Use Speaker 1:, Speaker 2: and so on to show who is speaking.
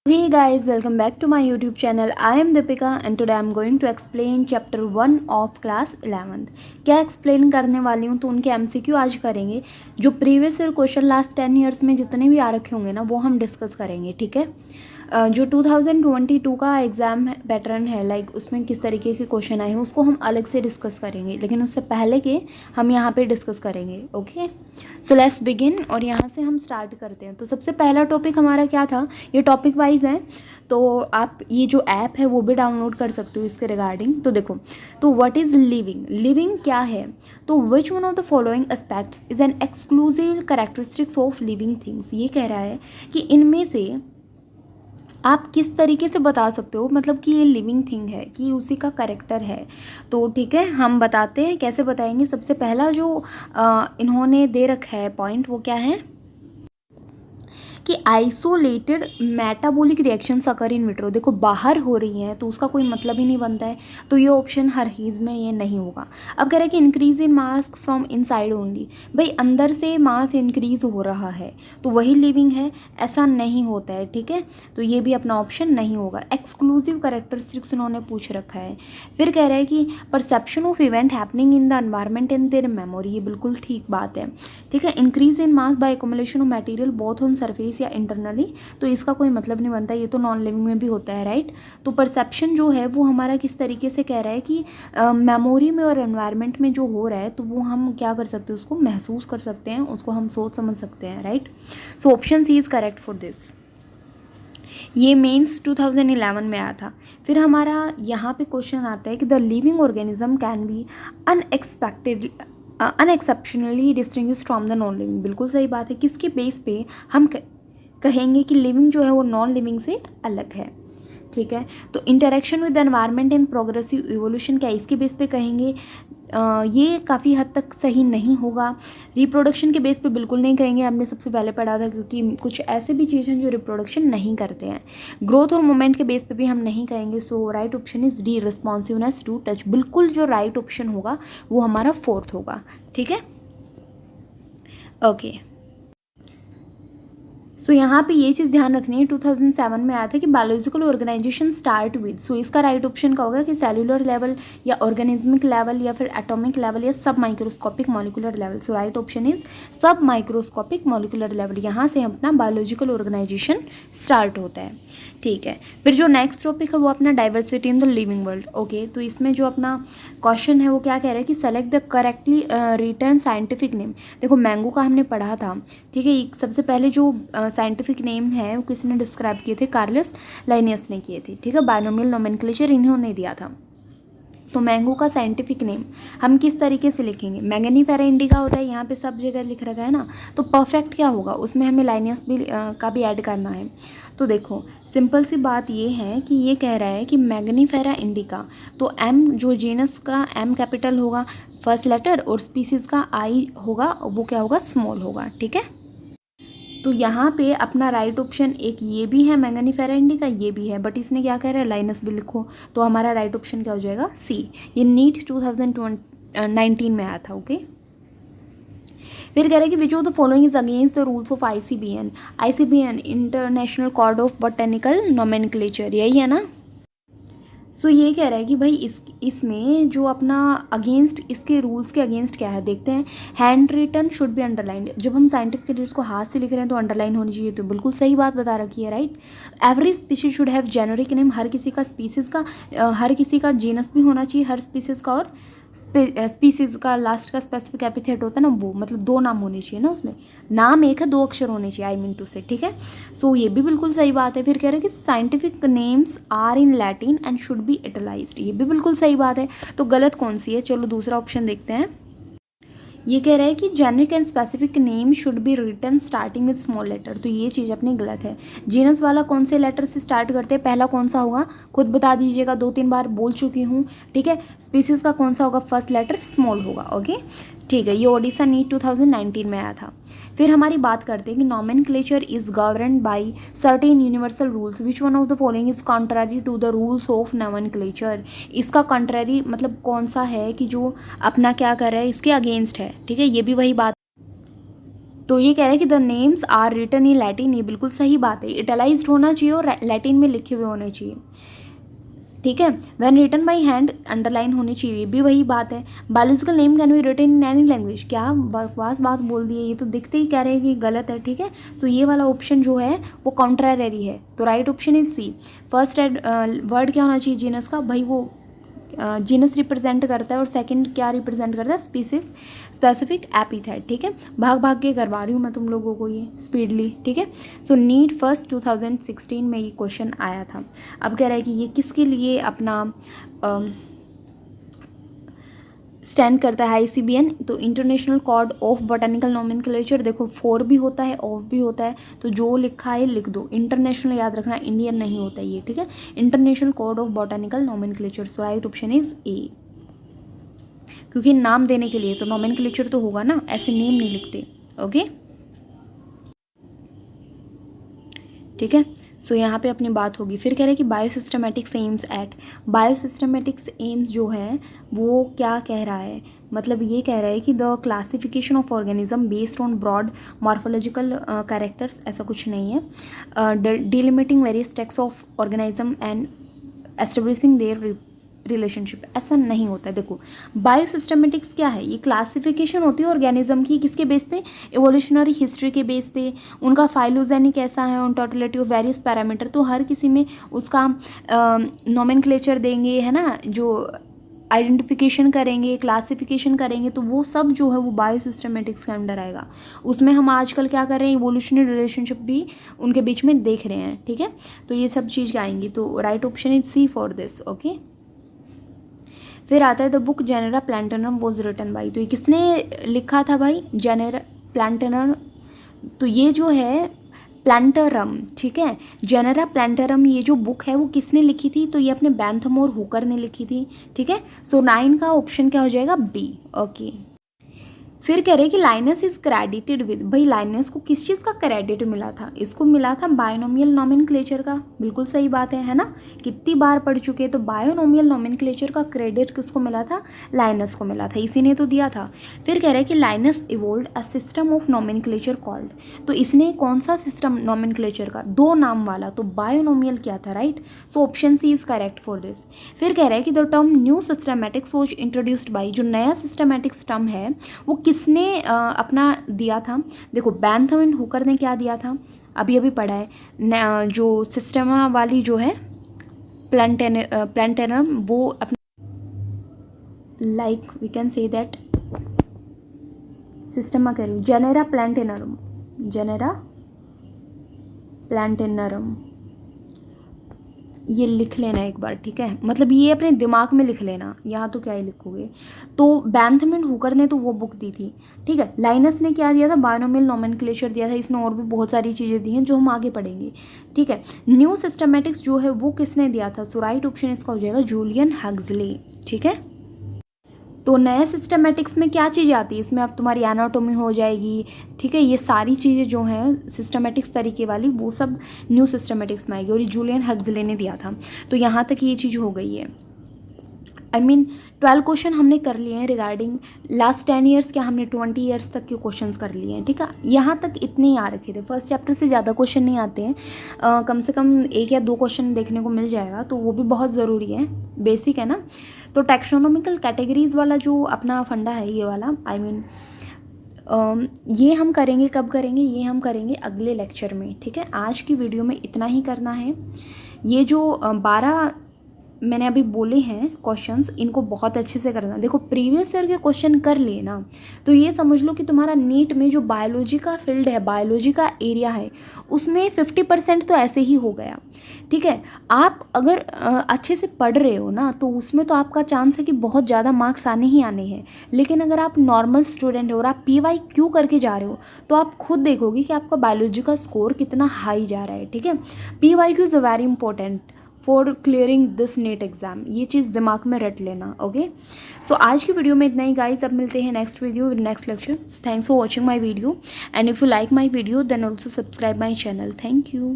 Speaker 1: Hey guys, welcome back to my YouTube channel. I am Deepika and today I am going to explain chapter 1 of class 11th. क्या explain करने वाली हूँ तो उनके MCQ आज करेंगे। जो previous year question last 10 years में जितने भी आ रखे होंगे ना वो हम डिस्कस करेंगे, ठीक है। जो 2022 का एग्ज़ाम पैटर्न है लाइक उसमें किस तरीके के क्वेश्चन आए हैं उसको हम अलग से डिस्कस करेंगे, लेकिन उससे पहले के हम यहाँ पे डिस्कस करेंगे। ओके, सो लेट्स बिगिन और यहाँ से हम स्टार्ट करते हैं। तो सबसे पहला टॉपिक हमारा क्या था, ये टॉपिक वाइज है तो आप ये जो ऐप है वो भी डाउनलोड कर सकते हो इसके रिगार्डिंग। तो देखो, तो व्हाट इज़ लिविंग, लिविंग क्या है, तो विच one of the following aspects is an exclusive characteristics of living things. ये कह रहा है कि इनमें से आप किस तरीके से बता सकते हो, मतलब कि ये लिविंग थिंग है कि उसी का करेक्टर है। तो ठीक है, हम बताते हैं कैसे बताएंगे। सबसे पहला जो इन्होंने दे रखा है पॉइंट वो क्या है कि isolated metabolic reactions occur in vitro. देखो बाहर हो रही हैं तो उसका कोई मतलब ही नहीं बनता है, तो ये ऑप्शन हर चीज़ में ये नहीं होगा। अब कह रहा है कि increase in mass from inside only, भाई अंदर से मास इंक्रीज हो रहा है तो वही लिविंग है, ऐसा नहीं होता है, ठीक है। तो ये भी अपना ऑप्शन नहीं होगा। एक्सक्लूसिव कैरेक्टरिस्टिक्स उन्होंने पूछ रखा है। फिर कह रहा है कि perception of event happening in the environment and there memory, ये बिल्कुल ठीक बात है, ठीक है। Increase in mass by accumulation of material both on surface या इंटरनली, तो इसका कोई मतलब नहीं बनता, ये तो नॉन लिविंग में भी होता है, राइट। तो परसेप्शन जो है वो हमारा किस तरीके से कह रहा है कि मेमोरी में और एनवायरनमेंट में जो हो रहा है तो वो हम क्या कर सकते हैं, उसको महसूस कर सकते हैं, उसको हम सोच समझ सकते हैं, right. So option C is correct for this. ये मेंस 2011 में आया था। फिर हमारा यहाँ पे क्वेश्चन आता है कि the living organism can be unexceptionally distinguished from the non living. बिल्कुल सही बात है। किसके बेस पे हम कहेंगे कि लिविंग जो है वो नॉन लिविंग से अलग है, ठीक है। तो interaction with environment and progressive evolution, क्या इसके बेस पे कहेंगे, ये काफ़ी हद तक सही नहीं होगा। रिप्रोडक्शन के बेस पे बिल्कुल नहीं कहेंगे, हमने सबसे पहले पढ़ा था, क्योंकि कुछ ऐसे भी चीज़ें हैं जो रिप्रोडक्शन नहीं करते हैं। ग्रोथ और मोमेंट के बेस पे भी हम नहीं कहेंगे। So right option is D, responsiveness to touch. बिल्कुल जो राइट ऑप्शन होगा वो हमारा फोर्थ होगा, ठीक है। ओके, सो यहाँ पे ये चीज़ ध्यान रखनी है, 2007 में आया था कि बायोलॉजिकल ऑर्गेनाइजेशन स्टार्ट विद। सो इसका राइट ऑप्शन क्या होगा कि सेलुलर लेवल या ऑर्गेनिज्मिक लेवल या फिर एटॉमिक लेवल या सब microscopic molecular level. So right option is सब माइक्रोस्कोपिक मॉलिकुलर लेवल। यहाँ से अपना बायोलॉजिकल ऑर्गेनाइजेशन स्टार्ट होता है, ठीक है। फिर जो नेक्स्ट टॉपिक है वो अपना diversity in the living world. Okay, तो इसमें जो अपना क्वेश्चन है वो क्या कह रहा है कि select the correctly return scientific name. देखो मैंगो का हमने पढ़ा था, ठीक है। सबसे पहले जो साइंटिफिक नेम है वो किसी ने डिस्क्राइब किए थे, कार्लस लाइनियस ने किए थे, ठीक है। बायनोमियल नोमेनक्लेचर इन्होंने दिया था। तो मैंगो का साइंटिफिक नेम हम किस तरीके से लिखेंगे, मैंगनीफेरा इंडिका होता है, यहाँ पे सब जगह लिख रखा है ना, तो परफेक्ट क्या होगा, उसमें हमें लाइनियस भी का भी ऐड करना है। तो देखो सिंपल सी बात ये है कि ये कह रहा है कि मैग्नीफेरा इंडिका, तो एम जो जीनस का एम कैपिटल होगा फर्स्ट लेटर और स्पीसीज़ का आई होगा वो क्या होगा, स्मॉल होगा, ठीक है। तो यहाँ पे अपना राइट ऑप्शन एक ये भी है मैंगनीफेरा इंडिका, ये भी है, बट इसने क्या कह रहा है लाइनस भी लिखो, तो हमारा राइट ऑप्शन क्या हो जाएगा, सी। ये नीट 2019 में आया था, ओके। फिर कह रहे हैं कि which of the following is against the rules of ICBN। ICBN international code of botanical nomenclature, यही है ना। सो ये कह रहा है कि भाई इसमें जो अपना अगेंस्ट, इसके रूल्स के अगेंस्ट क्या है देखते हैं। Hand written should be underlined, जब हम साइंटिफिक डिटेल्स को हाथ से लिख रहे हैं तो अंडरलाइन होनी चाहिए, तो बिल्कुल सही बात बता रखी है, right. Every species should have generic name, हर किसी का स्पीसीज़ का हर किसी का जीनस भी होना चाहिए हर स्पीसीज़ का, और स्पीसीज़ का लास्ट का स्पेसिफिक एपिथेट होता है ना वो, मतलब दो नाम होने चाहिए ना, उसमें नाम एक है, दो अक्षर होने चाहिए, आई मीन टू से, ठीक है। सो ये भी बिल्कुल सही बात है। फिर कह रहे हैं कि scientific names are in Latin and should be italicized, ये भी बिल्कुल सही बात है। तो गलत कौन सी है, चलो दूसरा ऑप्शन देखते हैं। ये कह रहा है कि generic and specific name should be written starting with small letter, तो ये चीज़ अपनी गलत है। जीनस वाला कौन से लेटर से स्टार्ट करते हैं, पहला कौन सा होगा खुद बता दीजिएगा, 2-3 बार बोल चुकी हूँ, ठीक है। स्पीसीज़ का कौन सा होगा, फर्स्ट लेटर स्मॉल होगा, ओके, ठीक है। ये ओडिशा नीट 2019 में आया था। फिर हमारी बात करते हैं कि nomenclature is governed by certain universal rules, which one of the following is contrary to the rules of nomenclature. इसका कॉन्ट्रारी मतलब कौन सा है कि जो अपना क्या कर रहा है, इसके अगेंस्ट है, ठीक है। ये भी वही बात तो ये कह रहा है कि the names are written in Latin, ये बिल्कुल सही बात है, इटलाइज्ड होना चाहिए और लैटिन में लिखे हुए होने चाहिए, ठीक है। When written by hand underline होनी चाहिए, भी वही बात है। Biological name can be written in any language, क्या बकवास बात बोल दी है, ये तो दिखते ही कह रहे हैं कि गलत है, ठीक है। सो ये वाला ऑप्शन जो है वो कॉन्ट्रारी है, तो right option is C. First word क्या होना चाहिए जीनस का, भाई वो जीनस रिप्रेजेंट करता है, और सेकंड क्या रिप्रेजेंट करता है, स्पेसिफिक एपिथेट, ठीक है। भाग भाग के करवा रही हूँ मैं तुम लोगों को ये स्पीडली, ठीक है। सो नीट फर्स्ट 2016 में ये क्वेश्चन आया था। अब कह रहा है कि ये किसके लिए अपना स्टैंड करता है ICBN, तो international code of botanical nomenclature. देखो 4 भी होता है, ऑफ भी होता है, तो जो लिखा है लिख दो, इंटरनेशनल याद रखना, इंडियन नहीं होता ये, ठीक है। International code of botanical nomenclature, so right option is a, क्योंकि नाम देने के लिए तो नोमेनक्लेचर तो होगा ना, ऐसे नेम नहीं लिखते, ओके, ठीक है। सो यहाँ पे अपनी बात होगी। फिर कह रहे हैं कि बायोसिस्टमेटिक्स एम्स एट, बायोसिस्टमेटिक्स एम्स जो है वो क्या कह रहा है, मतलब ये कह रहा है कि the classification of organism based on broad morphological characters, ऐसा कुछ नहीं है, delimiting various types of organism and establishing their relationship, ऐसा नहीं होता है। देखो बायोसिस्टमेटिक्स क्या है, ये क्लासिफिकेशन होती है ऑर्गेनिज्म की, किसके बेस पे, एवोल्यूशनरी हिस्ट्री के बेस पे, उनका फाइलोजेनिक कैसा है, on totality of various parameter, तो हर किसी में उसका नोमेनक्लेचर देंगे, है ना, जो आइडेंटिफिकेशन करेंगे, क्लासिफिकेशन करेंगे, तो वो सब जो है वो बायोसिस्टमेटिक्स के अंडर आएगा। उसमें हम आजकल क्या कर रहे हैं, इवोल्यूशनरी रिलेशनशिप भी उनके बीच में देख रहे हैं, ठीक है। तो ये सब चीज़ आएंगी, तो right option is C for this, okay. फिर आता है the book Genera Plantarum was written by, तो ये किसने लिखा था भाई, जेनेरा प्लैंटेनम, तो ये जो है प्लैंटरम, ठीक है, जेनेरा प्लैंटरम, ये जो बुक है वो किसने लिखी थी, तो ये अपने बैंथम और हुकर ने लिखी थी, ठीक है। सो 9 का ऑप्शन क्या हो जाएगा, बी, ओके। फिर कह रहे कि लाइनस इज क्रेडिटेड विद, भाई लाइनस को किस चीज़ का क्रेडिट मिला था, इसको मिला था बायोनोमियल नोमेनक्लेचर का, बिल्कुल सही बात है ना, कितनी बार पढ़ चुके हैं। तो बायोनोमियल नोमेनक्लेचर का क्रेडिट किसको मिला था, लाइनस को मिला था, इसी ने तो दिया था। फिर कह रहे कि Linnaeus evolved a system of nomenclature called, तो इसने कौन सा सिस्टम नोमेनक्लेचर का, 2 नाम वाला, तो बायोनोमियल क्या था, right. So option C is correct for this. फिर कह रहे हैं कि the term new systematics was introduced by, जो नया सिस्टमैटिक्स टर्म है वो किसने अपना दिया था, देखो बैंथम एंड हुकर ने क्या दिया था, अभी पढ़ा है, जो सिस्टमा वाली जो है प्लैंटेनम, वो अपना like we can say that सिस्टमा कह रही हूँ, जेनेरा प्लैंटेनरम, ये लिख लेना एक बार, ठीक है, मतलब ये अपने दिमाग में लिख लेना, यहाँ तो क्या ही लिखोगे। तो बैंथम एंड हुकर ने तो वो बुक दी थी, ठीक है। लाइनस ने क्या दिया था, बायोनोमियल नोमेनक्लेचर दिया था, इसने और भी बहुत सारी चीज़ें दी हैं जो हम आगे पढ़ेंगे, ठीक है। न्यू सिस्टमैटिक्स जो है वो किसने दिया था, सो राइट ऑप्शन इसका हो जाएगा जूलियन हक्सले, ठीक है। तो नए सिस्टमैटिक्स में क्या चीज़ें आती है, इसमें अब तुम्हारी एनाटोमी हो जाएगी, ठीक है, ये सारी चीज़ें जो हैं सिस्टमैटिक्स तरीके वाली वो सब न्यू सिस्टमैटिक्स में आएगी, और ये जूलियन हक्सले ने दिया था। तो यहाँ तक ये चीज़ हो गई है, I mean 12 क्वेश्चन हमने कर लिए हैं रिगार्डिंग लास्ट 10 ईयर्स, क्या हमने 20 ईयर्स तक के क्वेश्चंस कर लिए हैं, ठीक है। यहाँ तक इतने ही आ रखे थे, फर्स्ट चैप्टर से ज़्यादा क्वेश्चन नहीं आते हैं, कम से कम 1 या 2 क्वेश्चन देखने को मिल जाएगा, तो वो भी बहुत ज़रूरी है, बेसिक है ना। तो टैक्सोनॉमिकल कैटेगरीज वाला जो अपना फंडा है ये वाला, I mean ये हम करेंगे, कब करेंगे, ये हम करेंगे अगले लेक्चर में, ठीक है। आज की वीडियो में इतना ही करना है। ये जो 12 मैंने अभी बोले हैं क्वेश्चंस, इनको बहुत अच्छे से करना। देखो प्रीवियस ईयर के क्वेश्चन कर लिए ना, तो ये समझ लो कि तुम्हारा नीट में जो बायोलॉजी का फील्ड है, बायोलॉजी का एरिया है, उसमें 50% तो ऐसे ही हो गया, ठीक है। आप अगर अच्छे से पढ़ रहे हो ना, तो उसमें तो आपका चांस है कि बहुत ज़्यादा मार्क्स आने ही आने हैं। लेकिन अगर आप नॉर्मल स्टूडेंट हो और आप PYQ करके जा रहे हो, तो आप खुद देखोगे कि आपका बायोलॉजी का स्कोर कितना हाई जा रहा है, ठीक है। PYQ is a very important for clearing this NEET exam, ये चीज़ दिमाग में रट लेना, ओके। सो आज की वीडियो में इतना ही गाइस, अब मिलते हैं next video with next lecture. So thanks for watching my video, and if you like my video then also subscribe my channel. Thank you.